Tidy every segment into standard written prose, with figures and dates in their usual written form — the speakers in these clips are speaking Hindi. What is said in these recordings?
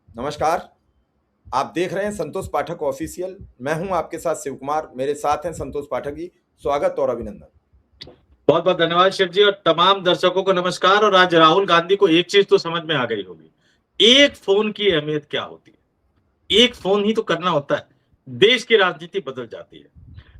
नमस्कार। आप देख रहे हैं संतोष पाठक ऑफिशियल। मैं हूं आपके साथ शिव कुमार। मेरे साथ हैं संतोष पाठक जी। स्वागत और अभिनंदन। बहुत बहुत धन्यवाद शिव जी और तमाम दर्शकों को नमस्कार। और आज राहुल गांधी को एक चीज तो समझ में आ गई होगी, एक फोन की अहमियत क्या होती है। एक फोन ही तो करना होता है, देश की राजनीति बदल जाती है।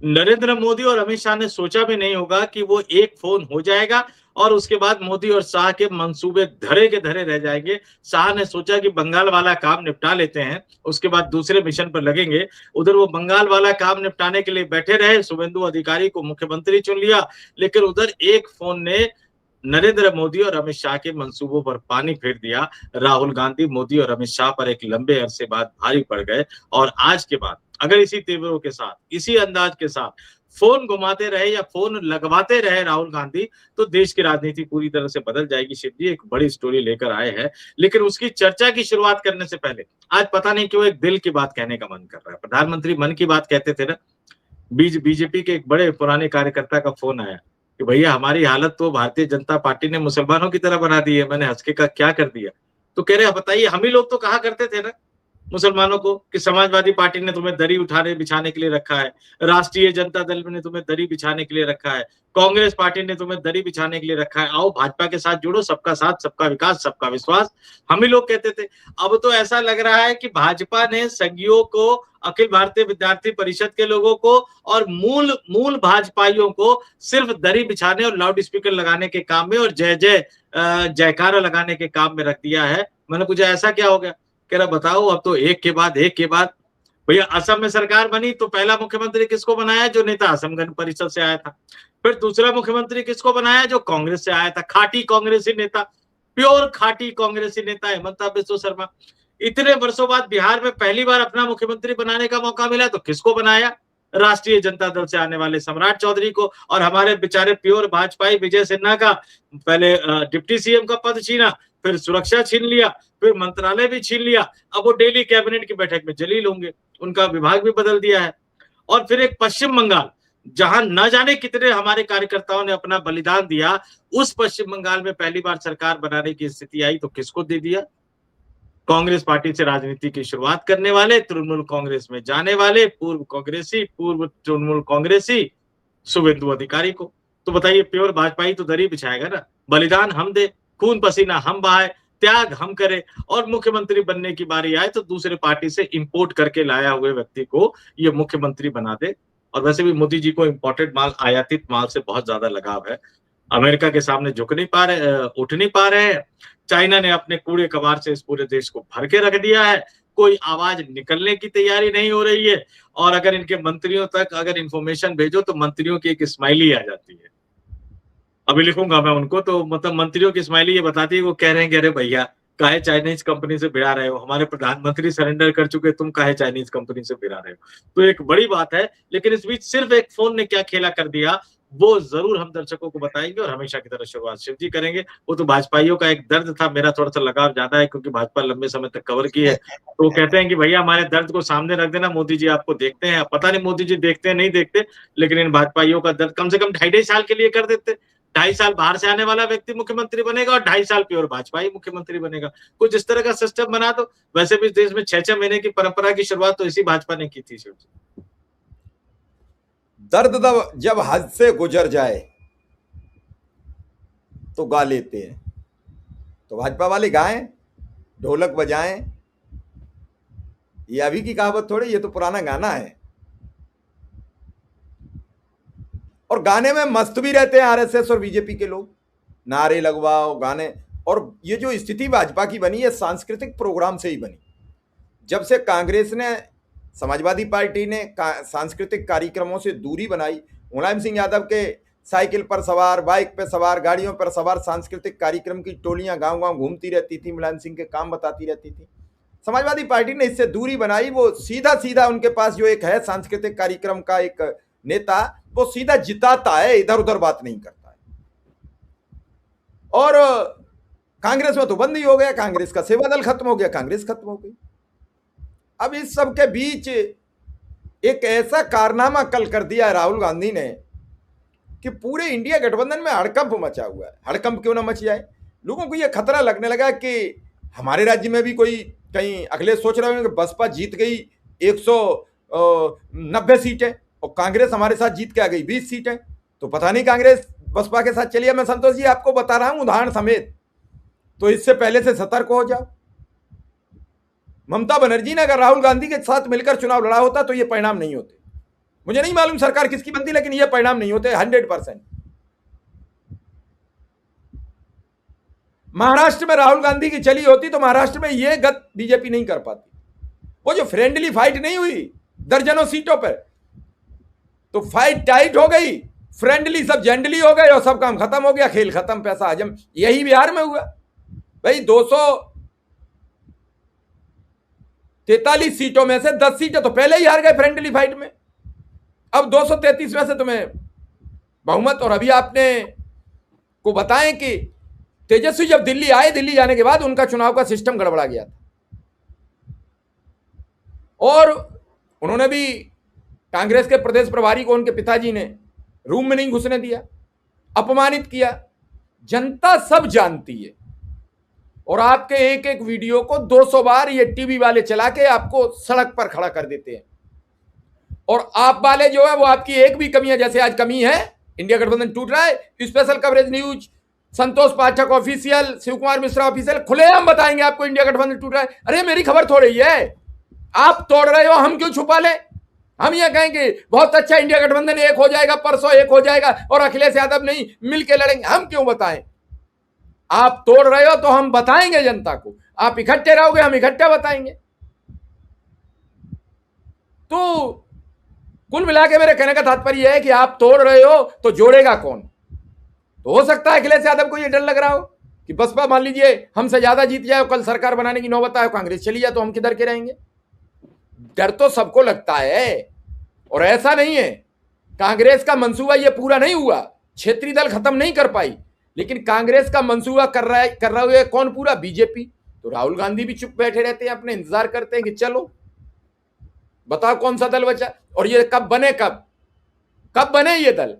नरेंद्र मोदी और अमित शाह ने सोचा भी नहीं होगा कि वो एक फोन हो जाएगा और उसके बाद मोदी और शाह के मंसूबे धरे के धरे रह जाएंगे। शाह ने सोचा कि बंगाल वाला काम निपटा लेते हैं, उसके बाद दूसरे मिशन पर लगेंगे। उधर वो बंगाल वाला काम निपटाने के लिए बैठे रहे, शुभेंदु अधिकारी को मुख्यमंत्री चुन लिया। लेकिन उधर एक फोन ने नरेंद्र मोदी और अमित शाह के मंसूबों पर पानी फेर दिया। राहुल गांधी मोदी और अमित शाह पर एक लंबे अरसे बाद भारी पड़ गए। और आज के बाद अगर इसी तेवरों के साथ, इसी अंदाज के साथ फोन घुमाते रहे या फोन लगवाते रहे राहुल गांधी, तो देश की राजनीति पूरी तरह से बदल जाएगी। शिव जी एक बड़ी स्टोरी लेकर आए हैं, लेकिन उसकी चर्चा की शुरुआत करने से पहले आज पता नहीं क्यों एक दिल की बात कहने का मन कर रहा है। प्रधानमंत्री मन की बात कहते थे ना, बीजेपी के एक बड़े पुराने कार्यकर्ता का फोन आया कि भैया हमारी हालत तो भारतीय जनता पार्टी ने मुसलमानों की तरह बना दी है। मैंने हंस के कहा क्या कर दिया? तो कह रहे बताइए, हम ही लोग तो कहा करते थे ना मुसलमानों को कि समाजवादी पार्टी ने तुम्हें दरी उठाने बिछाने के लिए रखा है, राष्ट्रीय जनता दल ने तुम्हें दरी बिछाने के लिए रखा है, कांग्रेस पार्टी ने तुम्हें दरी बिछाने के लिए रखा है, आओ भाजपा के साथ जुड़ो, सबका साथ सबका विकास सबका विश्वास, हम ही लोग कहते थे। अब तो ऐसा लग रहा है कि भाजपा ने संघियों को, अखिल भारतीय विद्यार्थी परिषद के लोगों को और मूल मूल भाजपाइयों को सिर्फ दरी बिछाने और लाउड स्पीकर लगाने के काम में और जय जय जयकारा लगाने के काम में रख दिया है। मैंने पूछा ऐसा क्या हो गया? कह रहा बताओ, अब तो एक के बाद भैया असम में सरकार बनी तो पहला मुख्यमंत्री किसको बनाया? जो नेता असम गण परिषद से आया था। फिर दूसरा मुख्यमंत्री किसको बनाया? जो कांग्रेस से आया था, खाटी कांग्रेसी नेता, प्योर खाटी कांग्रेसी नेता हेमंता बिस्व शर्मा। इतने वर्षों बाद बिहार में पहली बार अपना मुख्यमंत्री बनाने का मौका मिला तो किसको बनाया? राष्ट्रीय जनता दल से आने वाले सम्राट चौधरी को। और हमारे बेचारे प्योर भाजपाई विजय सिन्हा का पहले डिप्टी सीएम का पद छीना, फिर सुरक्षा छीन लिया, फिर मंत्रालय भी छीन लिया। अब वो डेली कैबिनेट की बैठक में जलील होंगे, उनका विभाग भी बदल दिया है। और फिर एक पश्चिम बंगाल, जहां न जाने कितने हमारे कार्यकर्ताओं ने अपना बलिदान दिया, उस पश्चिम बंगाल में पहली बार सरकार बनाने की स्थिति आई तो किसको दे दिया? कांग्रेस पार्टी से राजनीति की शुरुआत करने वाले, तृणमूल कांग्रेस में जाने वाले, पूर्व कांग्रेसी, पूर्व तृणमूल कांग्रेसी शुभेंदु अधिकारी को। तो बताइए, प्योर भाजपा तो दरी बिछाएगा ना? बलिदान हम दे, खून पसीना हम बहाए, त्याग हम करें और मुख्यमंत्री बनने की बारी आए तो दूसरे पार्टी से इंपोर्ट करके लाया हुए व्यक्ति को ये मुख्यमंत्री बना दे। और वैसे भी मोदी जी को इंपोर्टेड माल, आयातित माल से बहुत ज्यादा लगाव है। अमेरिका के सामने झुक नहीं पा रहे, उठ नहीं पा रहे हैं। चाइना ने अपने कूड़े कबाड़ से इस पूरे देश को भर के रख दिया है। कोई आवाज निकलने की तैयारी नहीं हो रही है। और अगर इनके मंत्रियों तक अगर इंफॉर्मेशन भेजो तो मंत्रियों की एक स्माइली आ जाती है। अभी लिखूंगा मैं उनको, तो मतलब मंत्रियों की स्माइली ये बताती है, वो कह रहे हैं कि अरे भैया काहे चाइनीज कंपनी से भिड़ा रहे हो, हमारे प्रधानमंत्री सरेंडर कर चुके, तुम काहे चाइनीज कंपनी से भिड़ा रहे हो। तो एक बड़ी बात है। लेकिन इस बीच सिर्फ एक फोन ने क्या खेला कर दिया, वो जरूर हम दर्शकों को बताएंगे और हमेशा की तरह शुरुआत शिव जी करेंगे। वो तो भाजपाइयों का एक दर्द था, मेरा थोड़ा सा लगाव ज्यादा है क्योंकि भाजपा लंबे समय तक कवर की है। तो वो कहते हैं कि भैया हमारे दर्द को सामने रख देना, मोदी जी आपको देखते हैं। पता नहीं मोदी जी देखते हैं नहीं देखते, लेकिन इन भाजपाइयों का दर्द कम से कम 2.5 साल के लिए कर देते। 2.5 साल बाहर से आने वाला व्यक्ति मुख्यमंत्री बनेगा और 2.5 साल प्योर भाजपा ही मुख्यमंत्री बनेगा। कुछ इस तरह का सिस्टम बना दो। वैसे भी देश में 6-6 महीने की परंपरा की शुरुआत तो इसी भाजपा ने की थी। दर्द जब हद से गुजर जाए तो गा लेते हैं। तो भाजपा वाले गाएं, ढोलक बजाएं। ये अभी की कहावत थोड़ी, ये तो पुराना गाना है। और गाने में मस्त भी रहते हैं आरएसएस और बीजेपी के लोग, नारे लगवाओ गाने। और ये जो स्थिति भाजपा की बनी है सांस्कृतिक प्रोग्राम से ही बनी। जब से कांग्रेस ने, समाजवादी पार्टी ने सांस्कृतिक कार्यक्रमों से दूरी बनाई, मुलायम सिंह यादव के साइकिल पर सवार, बाइक पर सवार, गाड़ियों पर सवार सांस्कृतिक कार्यक्रम की टोलियां गांव गांव घूमती रहती थी, मुलायम सिंह के काम बताती रहती थी। समाजवादी पार्टी ने इससे दूरी बनाई। वो सीधा सीधा उनके पास जो एक है सांस्कृतिक कार्यक्रम का एक नेता, वो सीधा जिताता है, इधर उधर बात नहीं करता है। और कांग्रेस में तो बंद ही हो गया, कांग्रेस का सेवा दल खत्म हो गया, कांग्रेस खत्म हो गई। अब इस सब के बीच एक ऐसा कारनामा कल कर दिया राहुल गांधी ने कि पूरे इंडिया गठबंधन में हड़कंप मचा हुआ है। हड़कंप क्यों ना मच जाए, लोगों को यह खतरा लगने लगा कि हमारे राज्य में भी कोई कहीं अखिलेश सोच रहे होंगे कि बसपा जीत गई 190 सीटें और कांग्रेस हमारे साथ जीत के आ गई 20 सीटें, तो पता नहीं कांग्रेस बसपा के साथ चलिए। मैं संतोष जी आपको बता रहा हूं उदाहरण समेत, तो इससे पहले से सतर्क हो जाओ। ममता बनर्जी ने अगर राहुल गांधी के साथ मिलकर चुनाव लड़ा होता तो ये परिणाम नहीं होते। मुझे नहीं मालूम सरकार किसकी बनती, लेकिन ये परिणाम नहीं होते 100%। महाराष्ट्र में राहुल गांधी की चली होती तो महाराष्ट्र में ये गत बीजेपी नहीं कर पाती। वो जो फ्रेंडली फाइट नहीं हुई दर्जनों सीटों पर, तो फाइट टाइट हो गई, फ्रेंडली सब जेंडली हो गए और सब काम खत्म हो गया, खेल खत्म, पैसा हजम। यही बिहार में हुआ भाई। 243 सीटों में से 10 सीटें तो पहले ही हार गए फ्रेंडली फाइट में। अब 233 में से तुम्हें बहुमत, और अभी आपने को बताएं कि तेजस्वी जब दिल्ली आए, दिल्ली जाने के बाद उनका चुनाव का सिस्टम गड़बड़ा गया था और उन्होंने भी कांग्रेस के प्रदेश प्रभारी को उनके पिताजी ने रूम में नहीं घुसने दिया, अपमानित किया। जनता सब जानती है और आपके एक एक वीडियो को 200 बार ये टीवी वाले चला के आपको सड़क पर खड़ा कर देते हैं। और आप वाले जो है वो आपकी एक भी कमी है, जैसे आज कमी है इंडिया गठबंधन टूट रहा है, स्पेशल कवरेज न्यूज, संतोष पाठक ऑफिशियल, शिव कुमार मिश्रा ऑफिशियल, खुलेआम बताएंगे आपको इंडिया गठबंधन टूट रहा है। अरे मेरी खबर थोड़ी है, आप तोड़ रहे हो, हम क्यों छुपा लें? हम ये कहेंगे बहुत अच्छा इंडिया गठबंधन एक हो जाएगा, परसों एक हो जाएगा और अखिलेश यादव नहीं मिलके लड़ेंगे, हम क्यों बताएं? आप तोड़ रहे हो तो हम बताएंगे जनता को, आप इकट्ठे रहोगे हम इकट्ठे बताएंगे। तो कुल मिला के मेरे कहने का तात्पर्य है कि आप तोड़ रहे हो तो जोड़ेगा कौन? तो हो सकता है अखिलेश यादव को यह डर लग रहा हो कि बसपा मान लीजिए हमसे ज्यादा जीत जाए, कल सरकार बनाने की नौबत आए, कांग्रेस चली जाए तो हम किधर के रहेंगे? डर तो सबको लगता है। और ऐसा नहीं है, कांग्रेस का मंसूबा ये पूरा नहीं हुआ, क्षेत्रीय दल खत्म नहीं कर पाई, लेकिन कांग्रेस का मंसूबा कर रहा है कौन पूरा? बीजेपी। तो राहुल गांधी भी चुप बैठे रहते हैं, अपने इंतजार करते हैं कि चलो बताओ कौन सा दल बचा। और ये कब बने, कब बने ये दल?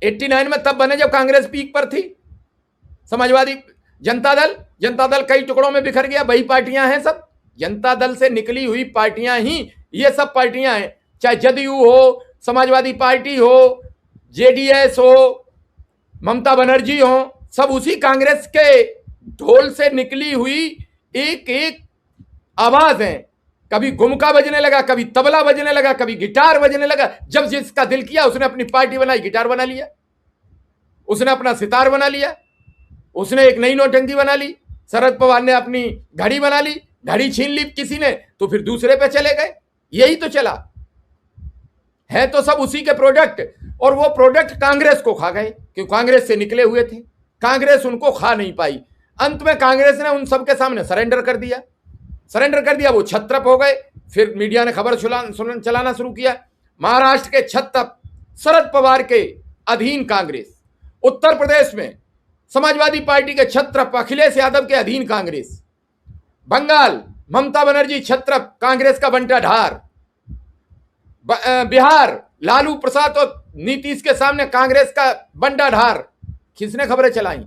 89 में तब बने जब कांग्रेस पीक पर थी। समाजवादी जनता दल कई टुकड़ों में बिखर गया, वही पार्टियां हैं सब, जनता दल से निकली हुई पार्टियां ही ये सब पार्टियां हैं, चाहे जदयू हो, समाजवादी पार्टी हो, जेडीएस हो, ममता बनर्जी हो, सब उसी कांग्रेस के ढोल से निकली हुई एक एक आवाज है। कभी गुमका बजने लगा, कभी तबला बजने लगा, कभी गिटार बजने लगा। जब जिसका दिल किया उसने अपनी पार्टी बनाई, गिटार बना लिया, उसने अपना सितार बना लिया, उसने एक नई नौटंकी बना ली, शरद पवार ने अपनी घड़ी बना ली, घड़ी छीन ली किसी ने तो फिर दूसरे पे चले गए। यही तो चला है, तो सब उसी के प्रोडक्ट, और वो प्रोडक्ट कांग्रेस को खा गए क्योंकि कांग्रेस से निकले हुए थे, कांग्रेस उनको खा नहीं पाई। अंत में कांग्रेस ने उन सबके सामने सरेंडर कर दिया, वो छत्रप हो गए। फिर मीडिया ने खबर चलाना शुरू किया, महाराष्ट्र के छत्रप शरद पवार के अधीन कांग्रेस, उत्तर प्रदेश में समाजवादी पार्टी के छत्रप अखिलेश यादव के अधीन कांग्रेस, बंगाल ममता बनर्जी छत्रप कांग्रेस का बंटा ढार, बिहार लालू प्रसाद और नीतीश के सामने कांग्रेस का बंटा ढार। किसने खबरें चलाई?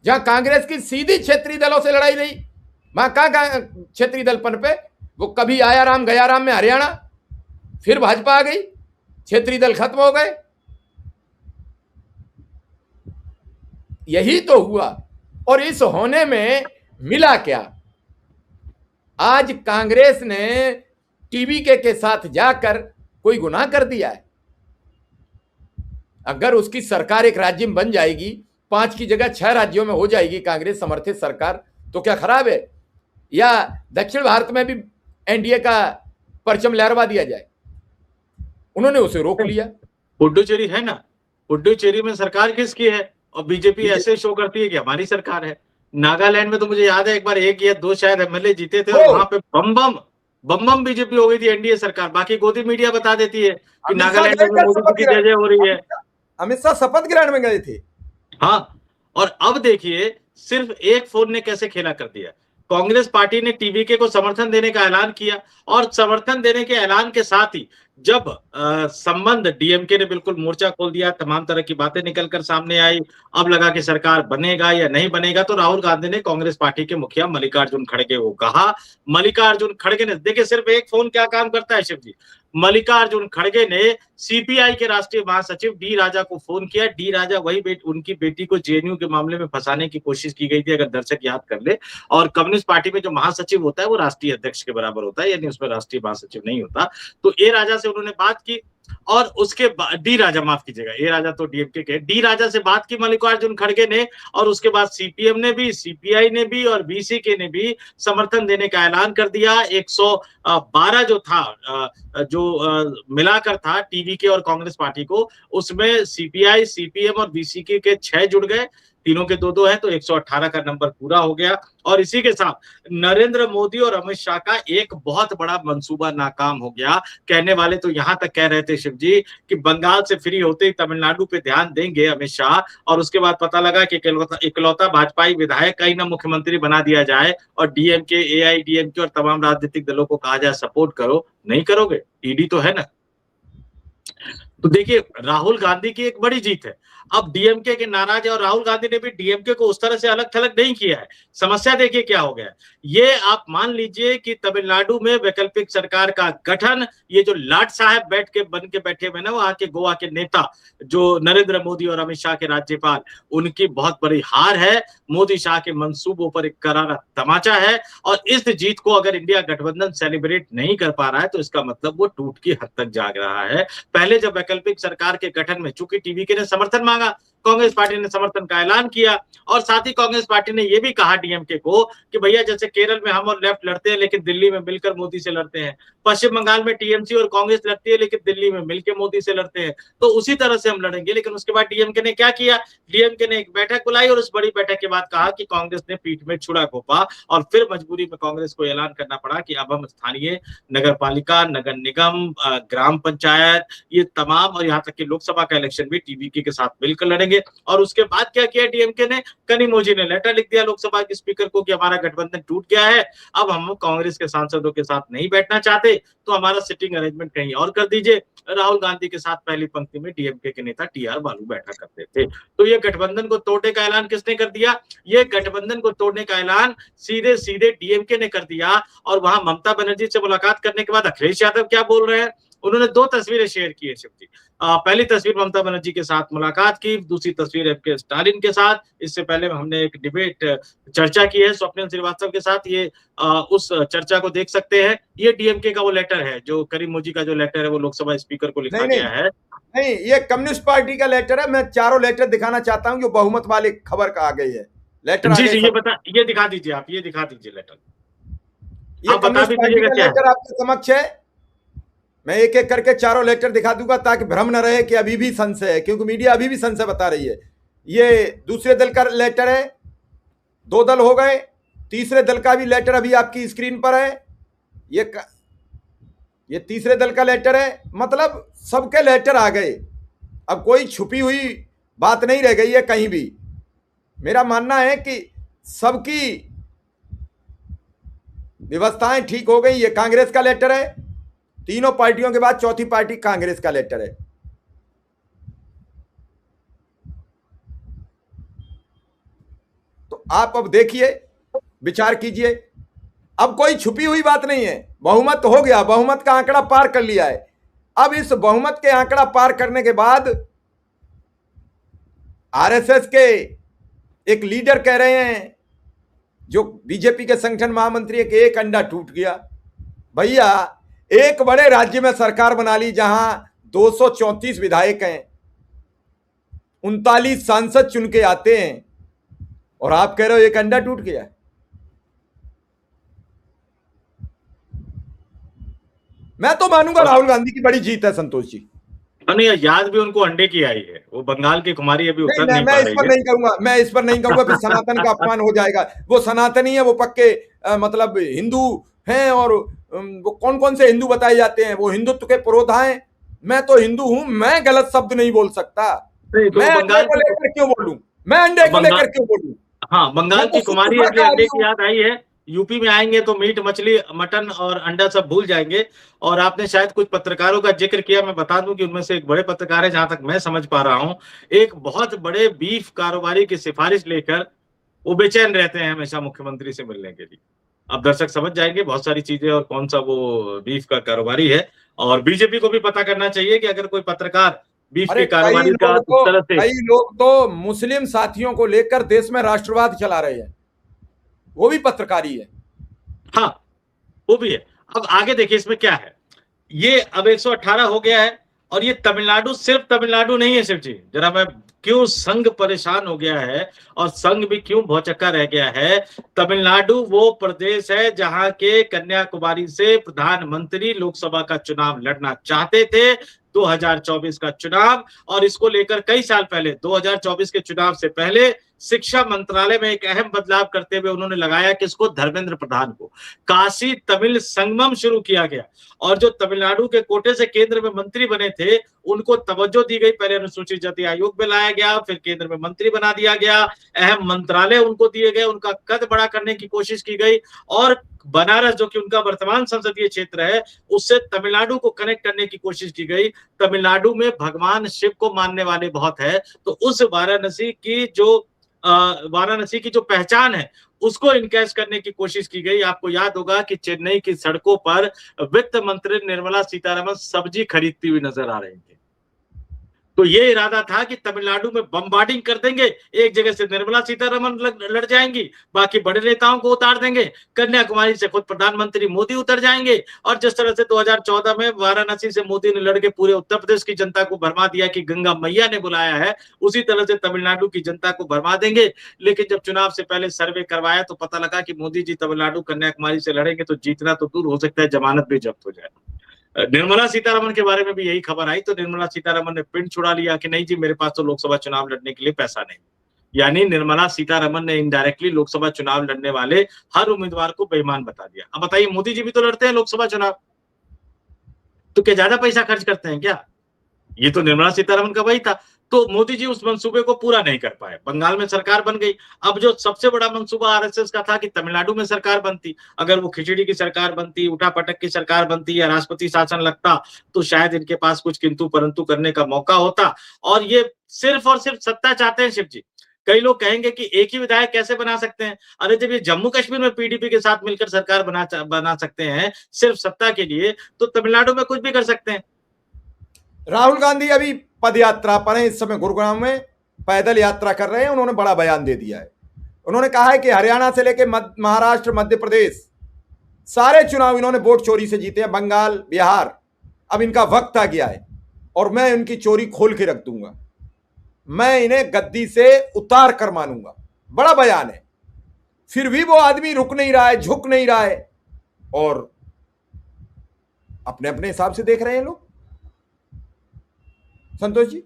जहां कांग्रेस की सीधी क्षेत्रीय दलों से लड़ाई रही, वहां कहां क्षेत्रीय दल पन पे? वो कभी आया राम गया राम में हरियाणा, फिर भाजपा आ गई, क्षेत्रीय दल खत्म हो गए। यही तो हुआ। और इस होने में मिला क्या? आज कांग्रेस ने टीवी के साथ जाकर कोई गुनाह कर दिया है। अगर उसकी सरकार एक राज्य में बन जाएगी, 5 की जगह 6 राज्यों में हो जाएगी कांग्रेस समर्थित सरकार, तो क्या खराब है? या दक्षिण भारत में भी एनडीए का परचम लहरवा दिया जाए? उन्होंने उसे रोक लिया। पुडुचेरी है ना, पुडुचेरी में सरकार किसकी है और बीजेपी ऐसे शो करती है कि हमारी सरकार है। नागालैंड में तो मुझे याद है एक बार 1 या 2 शायद एमएलए जीते थे और वहां पे बम बीजेपी हो गई थी, एनडीए सरकार। बाकी गोदी मीडिया बता देती है कि नागालैंड में मोदी की जय जय हो रही है। अमित शाह शपथ ग्रहण में गए थे। हाँ, और अब देखिए सिर्फ एक फोन ने कैसे खेला कर दिया। कांग्रेस पार्टी ने टीवीके को समर्थन देने का ऐलान किया और समर्थन देने के ऐलान के साथ ही जब संबंध डीएमके ने बिल्कुल मोर्चा खोल दिया, तमाम तरह की बातें निकलकर सामने आई, अब लगा कि सरकार बनेगा या नहीं बनेगा, तो राहुल गांधी ने कांग्रेस पार्टी के मुखिया मल्लिकार्जुन खड़गे को कहा। मल्लिकार्जुन खड़गे ने, देखिए सिर्फ एक फोन क्या काम करता है शिव जी। मल्लिकार्जुन खड़गे ने सीपीआई के राष्ट्रीय महासचिव डी राजा को फोन किया। डी राजा वही उनकी बेटी को जेएनयू के मामले में फंसाने की कोशिश की गई थी, अगर दर्शक याद कर ले। और कम्युनिस्ट पार्टी में जो महासचिव होता है वो राष्ट्रीय अध्यक्ष के बराबर होता है, यानी उसमें राष्ट्रीय महासचिव नहीं होता। तो ए राजा से उन्होंने बात की, और उसके बाद डी राजा, माफ कीजिएगा, ए राजा तो डीएमके के, डी राजा से बात की मल्लिकार्जुन खड़गे ने, और उसके बाद सीपीएम ने भी, सीपीआई ने भी और बीसीके ने भी समर्थन देने का ऐलान कर दिया। 112 जो था, जो मिलाकर था टीवीके और कांग्रेस पार्टी को, उसमें सीपीआई, सीपीएम और बीसीके के 6 जुड़ गए, तीनों के 2-2 है, तो 118 का नंबर पूरा हो गया। और इसी के साथ नरेंद्र मोदी और अमित शाह का एक बहुत बड़ा मंसूबा नाकाम हो गया। कहने वाले तो यहां तक कह रहे थे शिव जी कि बंगाल से फ्री होते ही तमिलनाडु पे ध्यान देंगे अमित शाह, और उसके बाद पता लगा कि इकलौता भाजपाई विधायक का ही ना मुख्यमंत्री बना दिया जाए, और डीएमके, एआईडीएमके और तमाम राजनीतिक दलों को कहा जाए सपोर्ट करो। नहीं करोगे, ईडी तो है ना। तो देखिए, राहुल गांधी की एक बड़ी जीत है। अब डीएमके के नाराज है, और राहुल गांधी ने भी डीएमके को उस तरह से अलग थलग नहीं किया है। समस्या देखिए क्या हो गया है। ये आप मान लीजिए कि तमिलनाडु में वैकल्पिक सरकार का गठन, ये जो लाट साहब बन के बैठे हुए ना, वहां के गोवा के नेता, जो नरेंद्र मोदी और अमित शाह के राज्यपाल, उनकी बहुत बड़ी हार है। मोदी शाह के मंसूबों पर एक करारा तमाचा है, और इस जीत को अगर इंडिया गठबंधन सेलिब्रेट नहीं कर पा रहा है, तो इसका मतलब वो टूट की हद तक जाग रहा है। पहले जब वैकल्पिक सरकार के गठन में चूंकि टीवीके ने समर्थन मांगा, कांग्रेस पार्टी ने समर्थन का ऐलान किया, और साथ ही कांग्रेस पार्टी ने यह भी कहा डीएमके को कि भैया जैसे केरल में हम और लेफ्ट लड़ते हैं लेकिन दिल्ली में मिलकर मोदी से लड़ते हैं, पश्चिम बंगाल में टीएमसी और कांग्रेस लड़ती है लेकिन दिल्ली में मिलकर मोदी से लड़ते हैं, तो उसी तरह से हम लड़ेंगे। लेकिन उसके बाद डीएमके ने क्या किया, डीएमके ने एक बैठक बुलाई, और उस बड़ी बैठक के बाद कहा कि कांग्रेस ने पीठ में छुरा घोंपा, और फिर मजबूरी में कांग्रेस को ऐलान करना पड़ा कि अब हम स्थानीय नगर पालिका, नगर निगम, ग्राम पंचायत, ये तमाम, और यहाँ तक कि लोकसभा का इलेक्शन भी टीवीके के साथ मिलकर लड़ेंगे। और उसके बाद क्या किया डीएमके ने, कनिमोझी ने लेटर लिख दिया लोकसभा के स्पीकर को कि हमारा गठबंधन टूट गया है, अब हम कांग्रेस के सांसदों के साथ नहीं बैठना चाहते, तो हमारा सिटिंग अरेंजमेंट कहीं और कर दीजिए। राहुल गांधी के साथ पहली पंक्ति में डीएमके के नेता टीआर बालू बैठा करते थे। तो ये गठबंधन को तोड़ने का ऐलान किसने कर दिया, ये गठबंधन को तोड़ने का ऐलान सीधे सीधे डीएमके ने कर दिया। और वहां ममता बनर्जी से मुलाकात करने के बाद अखिलेश यादव क्या बोल रहे हैं, उन्होंने 2 तस्वीरें शेयर की है शिव जी। पहली तस्वीर ममता बनर्जी के साथ मुलाकात की, दूसरी तस्वीर एमके स्टालिन के साथ। इससे पहले हमने एक डिबेट चर्चा की है स्वप्निल श्रीवास्तव के साथ, ये उस चर्चा को देख सकते हैं। ये डीएमके का वो लेटर है, जो करीमोजी का जो लेटर है वो लोकसभा स्पीकर को लिखा गया है। नहीं, ये कम्युनिस्ट पार्टी का लेटर है। मैं चारों लेटर दिखाना चाहता हूँ जो बहुमत वाले खबर का आ गई है। लेटर जी, ये दिखा दीजिए, आप ये दिखा दीजिए लेटर। ये कम्युनिस्ट पार्टी का लेटर आपके समक्ष है। मैं एक एक करके चारों लेटर दिखा दूंगा ताकि भ्रम न रहे कि अभी भी संशय है, क्योंकि मीडिया अभी भी संशय बता रही है। ये दूसरे दल का लेटर है, 2 दल हो गए, तीसरे दल का भी लेटर अभी आपकी स्क्रीन पर है। ये तीसरे दल का लेटर है, मतलब सबके लेटर आ गए। अब कोई छुपी हुई बात नहीं रह गई है कहीं भी। मेरा मानना है कि सबकी व्यवस्थाएं ठीक हो गई। ये कांग्रेस का लेटर है, तीनों पार्टियों के बाद चौथी पार्टी कांग्रेस का लेटर है। तो आप अब देखिए, विचार कीजिए। अब कोई छुपी हुई बात नहीं है। बहुमत हो गया, बहुमत का आंकड़ा पार कर लिया है। अब इस बहुमत के आंकड़ा पार करने के बाद आरएसएस के एक लीडर कह रहे हैं, जो बीजेपी के संगठन महामंत्री है, कि एक अंडा टूट गया। भैया, एक बड़े राज्य में सरकार बना ली जहां 234 विधायक हैं, 39 सांसद चुन के आते हैं, और आप कह रहे हो एक अंडा टूट गया। मैं तो मानूंगा राहुल गांधी की बड़ी जीत है संतोष जी। नहीं, याद भी उनको अंडे की आई है। वो बंगाल की कुमारी अभी उतर नहीं पा रही है। मैं इस पर नहीं कहूंगा, फिर सनातन का अपमान हो जाएगा। वो सनातनी है, वो पक्के मतलब हिंदू हैं, और वो कौन कौन से हिंदू बताए जाते हैं, वो हिंदुत्व के पुरोधा हैं। मैं तो हिंदू हूं, मैं गलत शब्द नहीं बोल सकता। मैं अंडे को लेकर क्यों बोलूं? मैं अंडे को लेकर क्यों बोलूं? हाँ, बंगाल की कुमारी अभी अंडे की याद आई है। यूपी में आएंगे तो मीट मछली मटन और अंडा सब भूल जाएंगे। और आपने शायद कुछ पत्रकारों का जिक्र किया, मैं बता दूं कि उनमें से एक बड़े पत्रकार है, जहां तक मैं समझ पा रहा हूं, एक बहुत बड़े बीफ कारोबारी की सिफारिश लेकर वो बेचैन रहते हैं हमेशा मुख्यमंत्री से मिलने के लिए। अब दर्शक समझ जाएंगे बहुत सारी चीजें और कौन सा वो बीफ का कारोबारी है। और बीजेपी को भी पता करना चाहिए कि अगर कोई पत्रकार बीफ अरे के कारोबारी का इस तरह से, कई लोग तो मुस्लिम साथियों को लेकर देश में राष्ट्रवाद चला रहे हैं, वो भी पत्रकारी है। हाँ वो भी है। अब आगे देखिए इसमें क्या है, ये अब 118 हो गया है। और ये तमिलनाडु सिर्फ तमिलनाडु नहीं है शिव जी, जरा मैं क्यों संघ परेशान हो गया है और संघ भी क्यों भौचक्का रह गया है। तमिलनाडु वो प्रदेश है जहां के कन्याकुमारी से प्रधानमंत्री लोकसभा का चुनाव लड़ना चाहते थे, 2024 का चुनाव। और इसको लेकर कई साल पहले 2024 के चुनाव से पहले शिक्षा मंत्रालय में एक अहम बदलाव करते हुए उन्होंने लगाया किसको, धर्मेंद्र प्रधान को। काशी तमिल संगमम शुरू किया गया और जो तमिलनाडु के कोटे से केंद्र में मंत्री बने थे उनको तवज्जो दी गई। पहले अनुसूचित जाति आयोग में लाया गया, फिर केंद्र में मंत्री बना दिया गया, अहम मंत्रालय उनको दिए गए, उनका कद बड़ा करने की कोशिश की गई। और बनारस जो कि उनका वर्तमान संसदीय क्षेत्र है उससे तमिलनाडु को कनेक्ट करने की कोशिश की गई। तमिलनाडु में भगवान शिव को मानने वाले बहुत है, तो उस वाराणसी की जो पहचान है उसको इनकैश करने की कोशिश की गई। आपको याद होगा कि चेन्नई की सड़कों पर वित्त मंत्री निर्मला सीतारमण सब्जी खरीदती हुई नजर आ रही थी। तो ये इरादा था कि तमिलनाडु में बम्बार्डिंग कर देंगे, एक जगह से निर्मला सीतारमण लड़ जाएंगी, बाकी बड़े नेताओं को उतार देंगे, कन्याकुमारी से खुद प्रधानमंत्री मोदी उतर जाएंगे। और जिस तरह से 2014 में वाराणसी से मोदी ने लड़के पूरे उत्तर प्रदेश की जनता को भरमा दिया कि गंगा मैया ने बुलाया है, उसी तरह से तमिलनाडु की जनता को भरमा देंगे। लेकिन जब चुनाव से पहले सर्वे करवाया तो पता लगा कि मोदी जी तमिलनाडु कन्याकुमारी से लड़ेंगे तो जीतना तो दूर, हो सकता है जमानत भी जब्त हो जाए। निर्मला सीतारमण के बारे में भी यही खबर आई तो निर्मला सीतारमण ने पिंड छुड़ा लिया कि नहीं जी मेरे पास तो लोकसभा चुनाव लड़ने के लिए पैसा नहीं। यानी निर्मला सीतारमण ने इनडायरेक्टली लोकसभा चुनाव लड़ने वाले हर उम्मीदवार को बेईमान बता दिया। अब बताइए मोदी जी भी तो लड़ते हैं लोकसभा चुनाव, तो क्या ज्यादा पैसा खर्च करते हैं क्या? ये तो निर्मला सीतारमण का वही था। तो मोदी जी उस मंसूबे को पूरा नहीं कर पाए, बंगाल में सरकार बन गई। अब जो सबसे बड़ा मंसूबा आरएसएस का था कि तमिलनाडु में सरकार बनती, अगर वो खिचड़ी की सरकार बनती, उठापटक की सरकार बनती या राष्ट्रपति शासन लगता तो शायद इनके पास कुछ किंतु परंतु करने का मौका होता। और ये सिर्फ और सिर्फ सत्ता चाहते हैं शिव जी। कई लोग कहेंगे कि एक ही विधायक कैसे बना सकते हैं? अरे जब ये जम्मू कश्मीर में पीडीपी के साथ मिलकर सरकार बना सकते हैं सिर्फ सत्ता के लिए, तो तमिलनाडु में कुछ भी कर सकते हैं। राहुल गांधी अभी पद यात्रा पर है, इस समय गुरुग्राम में पैदल यात्रा कर रहे हैं। उन्होंने बड़ा बयान दे दिया है। उन्होंने कहा है कि हरियाणा से लेकर महाराष्ट्र, मध्य प्रदेश सारे चुनाव इन्होंने वोट चोरी से जीते हैं, बंगाल, बिहार। अब इनका वक्त आ गया है और मैं उनकी चोरी खोल के रख दूंगा, मैं इन्हें गद्दी से उतार कर मानूंगा। बड़ा बयान है। फिर भी वो आदमी रुक नहीं रहा है, झुक नहीं रहा है और अपने अपने हिसाब से देख रहे हैं लोग। संतोष जी,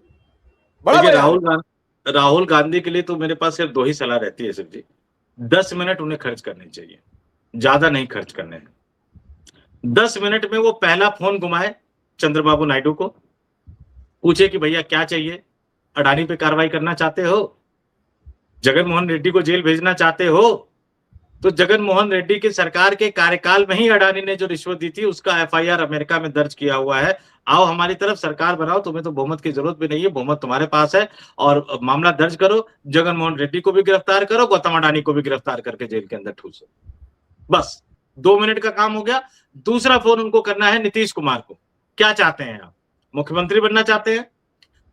बड़ा बयान। राहुल गांधी के लिए तो मेरे पास सिर्फ दो ही सलाह रहती है शिव जी। 10 मिनट उन्हें खर्च करने चाहिए, ज्यादा नहीं खर्च करने हैं। 10 मिनट में वो पहला फोन घुमाए चंद्रबाबू नायडू को, पूछे कि भैया क्या चाहिए, अडानी पे कार्रवाई करना चाहते हो, जगनमोहन रेड्डी को जेल भेजना चाहते हो, तो जगनमोहन रेड्डी की सरकार के कार्यकाल में ही अडानी ने जो रिश्वत दी थी उसका एफआईआर अमेरिका में दर्ज किया हुआ है। आओ हमारी तरफ सरकार बनाओ, तुम्हें तो बहुमत की जरूरत भी नहीं है, बहुमत तुम्हारे पास है, और मामला दर्ज करो, जगनमोहन रेड्डी को भी गिरफ्तार करो, गौतम अडानी को भी गिरफ्तार करके जेल के अंदर ठूसो। बस 2 मिनट का काम हो गया। दूसरा फोन उनको करना है नीतीश कुमार को। क्या चाहते हैं आप? मुख्यमंत्री बनना चाहते हैं,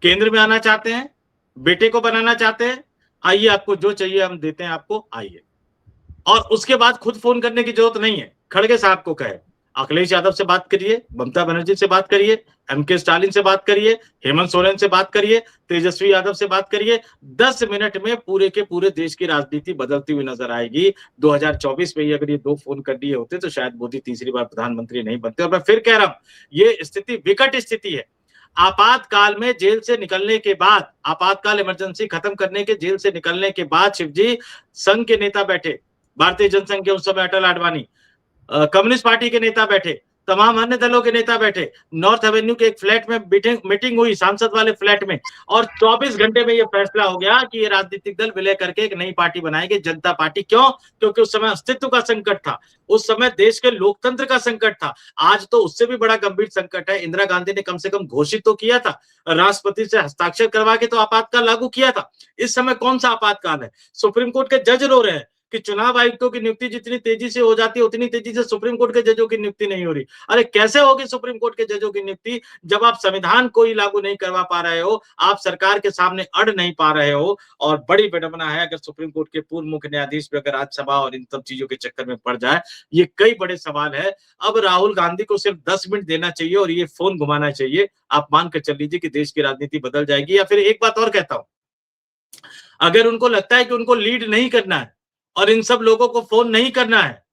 केंद्र में आना चाहते हैं, बेटे को बनाना चाहते हैं? आइए, आपको जो चाहिए हम देते हैं आपको, आइए। और उसके बाद खुद फोन करने की जरूरत नहीं है। खड़गे साहब को कहे, अखिलेश यादव से बात करिए, ममता बनर्जी से बात करिए, एमके स्टालिन से बात करिए, हेमंत सोरेन से बात करिए, तेजस्वी यादव से बात करिए। 10 मिनट में पूरे के पूरे देश की राजनीति बदलती हुई नजर आएगी। 2024 में ही अगर ये 2 फोन कर दिए होते तो शायद मोदी तीसरी बार प्रधानमंत्री नहीं बनते। और मैं फिर कह रहा हूं, ये स्थिति विकट स्थिति है। आपातकाल में जेल से निकलने के बाद, आपातकाल इमरजेंसी खत्म करने के जेल से निकलने के बाद शिव जी, संघ के नेता बैठे, भारतीय जनसंघ के उस समय अटल आडवाणी, कम्युनिस्ट पार्टी के नेता बैठे, तमाम अन्य दलों के नेता बैठे, नॉर्थ एवेन्यू के एक फ्लैट में मीटिंग हुई, सांसद वाले फ्लैट में, और 24 घंटे में यह फैसला हो गया कि ये राजनीतिक दल विलय करके एक नई पार्टी बनाएगी, जनता पार्टी। क्यों? क्योंकि उस समय अस्तित्व का संकट था, उस समय देश के लोकतंत्र का संकट था। आज तो उससे भी बड़ा गंभीर संकट है। इंदिरा गांधी ने कम से कम घोषित तो किया था, राष्ट्रपति से हस्ताक्षर करवा के तो आपातकाल लागू किया था। इस समय कौन सा आपातकाल है? सुप्रीम कोर्ट के जज रो रहे हैं कि चुनाव आयुक्तों की नियुक्ति जितनी तेजी से हो जाती है, उतनी तेजी से सुप्रीम कोर्ट के जजों की नियुक्ति नहीं हो रही। अरे कैसे होगी सुप्रीम कोर्ट के जजों की नियुक्ति जब आप संविधान को ही लागू नहीं करवा पा रहे हो, आप सरकार के सामने अड़ नहीं पा रहे हो। और बड़ी विडंबना है अगर सुप्रीम कोर्ट के पूर्व मुख्य न्यायाधीश भी अगर राज्यसभा और इन सब चीजों के चक्कर में पड़ जाए। ये कई बड़े सवाल है। अब राहुल गांधी को सिर्फ 10 मिनट देना चाहिए और ये फोन घुमाना चाहिए। आप मान कर चल लीजिए कि देश की राजनीति बदल जाएगी। या फिर एक बात और कहता हूं, अगर उनको लगता है कि उनको लीड नहीं करना है और इन सब लोगों को फोन नहीं करना है,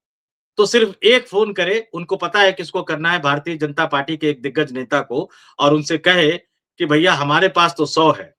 तो सिर्फ एक फोन करे। उनको पता है किसको करना है, भारतीय जनता पार्टी के एक दिग्गज नेता को, और उनसे कहे कि भैया हमारे पास तो 100 है,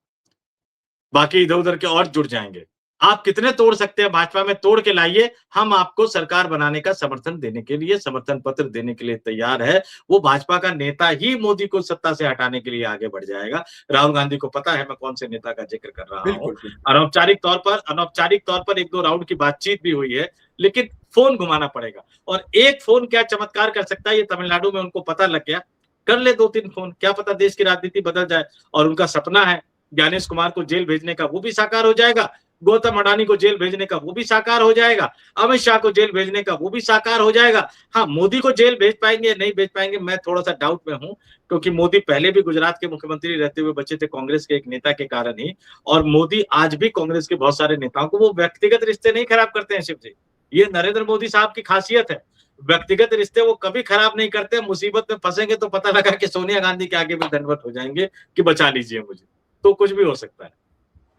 बाकी इधर उधर के और जुड़ जाएंगे। आप कितने तोड़ सकते हैं भाजपा में, तोड़ के लाइए। हम आपको सरकार बनाने का समर्थन देने के लिए, समर्थन पत्र देने के लिए तैयार है। वो भाजपा का नेता ही मोदी को सत्ता से हटाने के लिए आगे बढ़ जाएगा। राहुल गांधी को पता है मैं कौन से नेता का जिक्र कर रहा हूं। बिल्कुल बिल्कुल। अनौपचारिक तौर पर 1-2 राउंड की बातचीत भी हुई है, लेकिन फोन घुमाना पड़ेगा। और एक फोन क्या चमत्कार कर सकता है, ये तमिलनाडु में उनको पता लग गया। कर ले 2-3 फोन, क्या पता देश की राजनीति बदल जाए। और उनका सपना है ज्ञानेश कुमार को जेल भेजने का, वो भी साकार हो जाएगा। गौतम अडानी को जेल भेजने का, वो भी साकार हो जाएगा। अमित शाह को जेल भेजने का, वो भी साकार हो जाएगा। हाँ, मोदी को जेल भेज पाएंगे या नहीं भेज पाएंगे, मैं थोड़ा सा डाउट में हूं, क्योंकि मोदी पहले भी गुजरात के मुख्यमंत्री रहते हुए बचे थे कांग्रेस के एक नेता के कारण ही। और मोदी आज भी कांग्रेस के बहुत सारे नेताओं को, वो व्यक्तिगत रिश्ते नहीं खराब करते हैं शिव जी। ये नरेंद्र मोदी साहब की खासियत है। व्यक्तिगत रिश्ते वो कभी खराब नहीं करते। मुसीबत में फंसेंगे तो पता लगा कि सोनिया गांधी के आगे भी दंडवत हो जाएंगे कि बचा लीजिए मुझे। तो कुछ भी हो सकता है।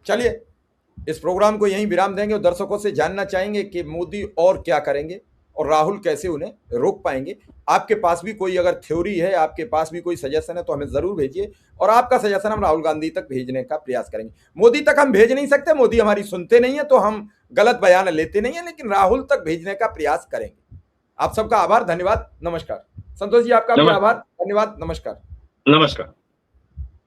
चलिए, इस प्रोग्राम को यहीं विराम देंगे और दर्शकों से जानना चाहेंगे कि मोदी और क्या करेंगे और राहुल कैसे उन्हें रोक पाएंगे। आपके पास भी कोई अगर थ्योरी है, आपके पास भी कोई सजेशन है, तो हमें जरूर भेजिए और आपका सजेशन हम राहुल गांधी तक भेजने का प्रयास करेंगे। मोदी तक हम भेज नहीं सकते, मोदी हमारी सुनते नहीं है, तो हम गलत बयान लेते नहीं है, लेकिन राहुल तक भेजने का प्रयास करेंगे। आप सबका आभार, धन्यवाद, नमस्कार। संतोष जी, आपका भी आभार, धन्यवाद, नमस्कार। नमस्कार।